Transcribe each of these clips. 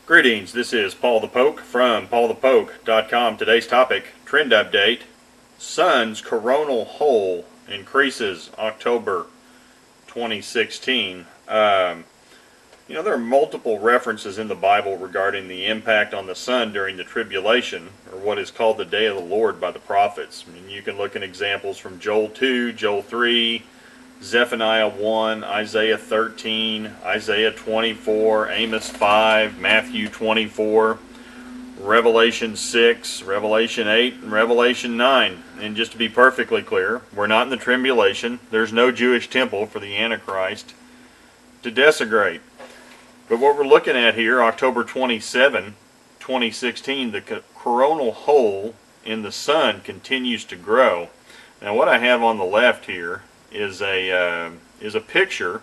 Greetings, this is Paul the Poke from paulthepoke.com. Today's topic, trend update. Sun's coronal hole increases October 2016. There are multiple references in the Bible regarding the impact on the sun during the tribulation, or what is called the day of the Lord by the prophets. You can look at examples from Joel 2, Joel 3, Zephaniah 1, Isaiah 13, Isaiah 24, Amos 5, Matthew 24, Revelation 6, Revelation 8, and Revelation 9. And just to be perfectly clear, we're not in the tribulation. There's no Jewish temple for the Antichrist to desecrate. But what we're looking at here, October 27, 2016, the coronal hole in the sun continues to grow. Now what I have on the left here is a picture,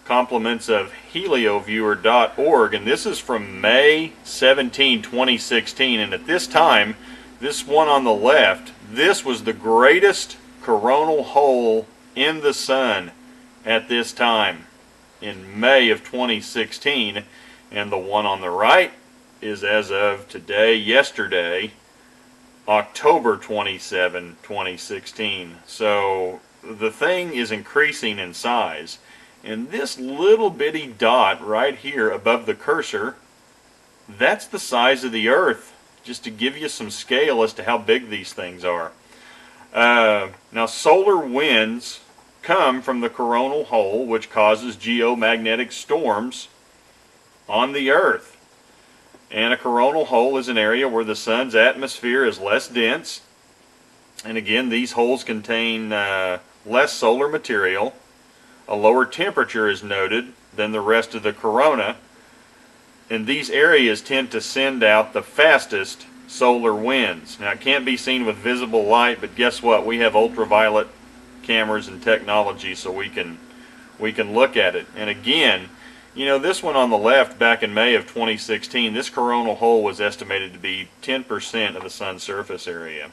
compliments of helioviewer.org, and this is from May 17, 2016, and at this time, this one on the left, this was the greatest coronal hole in the sun at this time, in May of 2016, and the one on the right is as of today, yesterday, October 27, 2016. So the thing is increasing in size, and this little bitty dot right here above the cursor, that's the size of the Earth, just to give you some scale as to how big these things are. Now solar winds come from the coronal hole, which causes geomagnetic storms on the Earth. And a coronal hole is an area where the sun's atmosphere is less dense, and again, these holes contain less solar material. A lower temperature is noted than the rest of the corona, and these areas tend to send out the fastest solar winds. Now it can't be seen with visible light, but guess what? We have ultraviolet cameras and technology, so we can look at it. And again, this one on the left, back in May of 2016, this coronal hole was estimated to be 10% of the sun's surface area.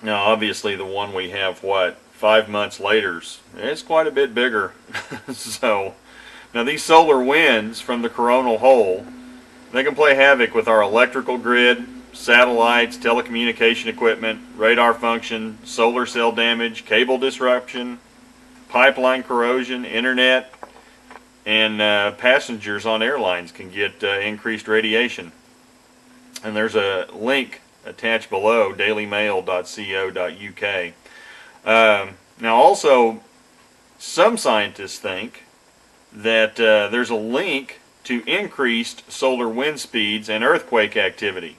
Now obviously the one we have, 5 months later, it's quite a bit bigger. So now these solar winds from the coronal hole, they can play havoc with our electrical grid, satellites, telecommunication equipment, radar function, solar cell damage, cable disruption, pipeline corrosion, internet, and passengers on airlines can get increased radiation. And there's a link attached below, dailymail.co.uk. Now also, some scientists think that there's a link to increased solar wind speeds and earthquake activity.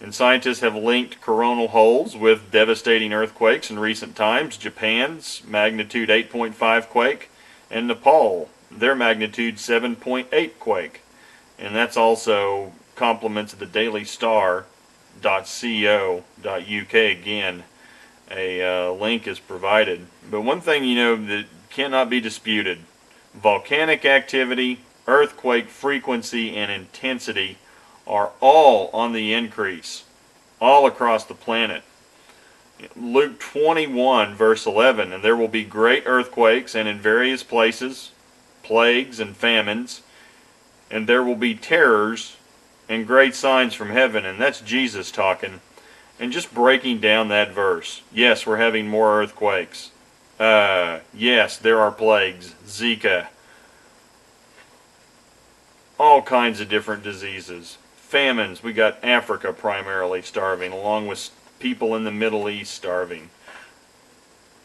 And scientists have linked coronal holes with devastating earthquakes in recent times. Japan's magnitude 8.5 quake, and Nepal, their magnitude 7.8 quake. And that's also compliments of the dailystar.co.uk. Again, a link is provided. But one thing that cannot be disputed, volcanic activity, earthquake frequency and intensity are all on the increase, all across the planet. Luke 21 verse 11, and there will be great earthquakes, and in various places plagues and famines, and there will be terrors and great signs from heaven. And that's Jesus talking, and just breaking down that verse. Yes, we're having more earthquakes. Yes, there are plagues, Zika, all kinds of different diseases. Famines, we got Africa primarily starving, along with people in the Middle East starving.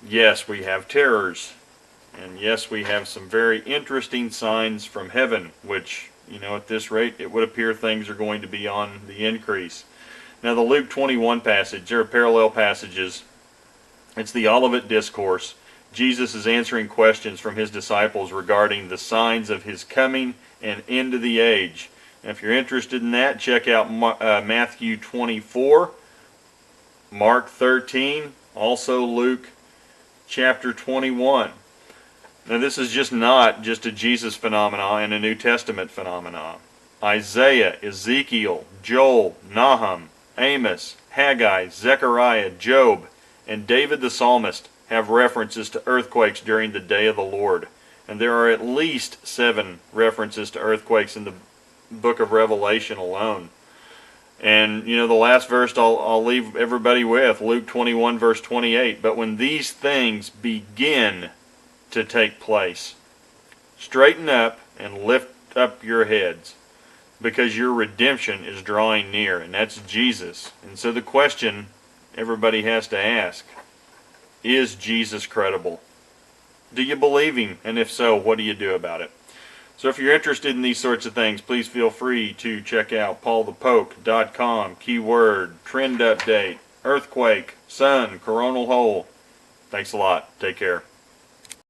Yes, we have terrors. And yes, we have some very interesting signs from heaven, which, at this rate, it would appear things are going to be on the increase. Now the Luke 21 passage, there are parallel passages. It's the Olivet Discourse. Jesus is answering questions from his disciples regarding the signs of his coming and end of the age. And if you're interested in that, check out Matthew 24, Mark 13, also Luke chapter 21. Now this is not just a Jesus phenomenon and a New Testament phenomenon. Isaiah, Ezekiel, Joel, Nahum, Amos, Haggai, Zechariah, Job, and David the psalmist have references to earthquakes during the day of the Lord. And there are at least 7 references to earthquakes in the book of Revelation alone. And, you know, the last verse I'll leave everybody with, Luke 21, verse 28. But when these things begin to take place, straighten up and lift up your heads, because your redemption is drawing near, and that's Jesus. And so the question everybody has to ask, is Jesus credible? Do you believe him? And if so, what do you do about it? So if you're interested in these sorts of things, please feel free to check out paulthepoke.com, keyword, trend update, earthquake, sun, coronal hole. Thanks a lot. Take care.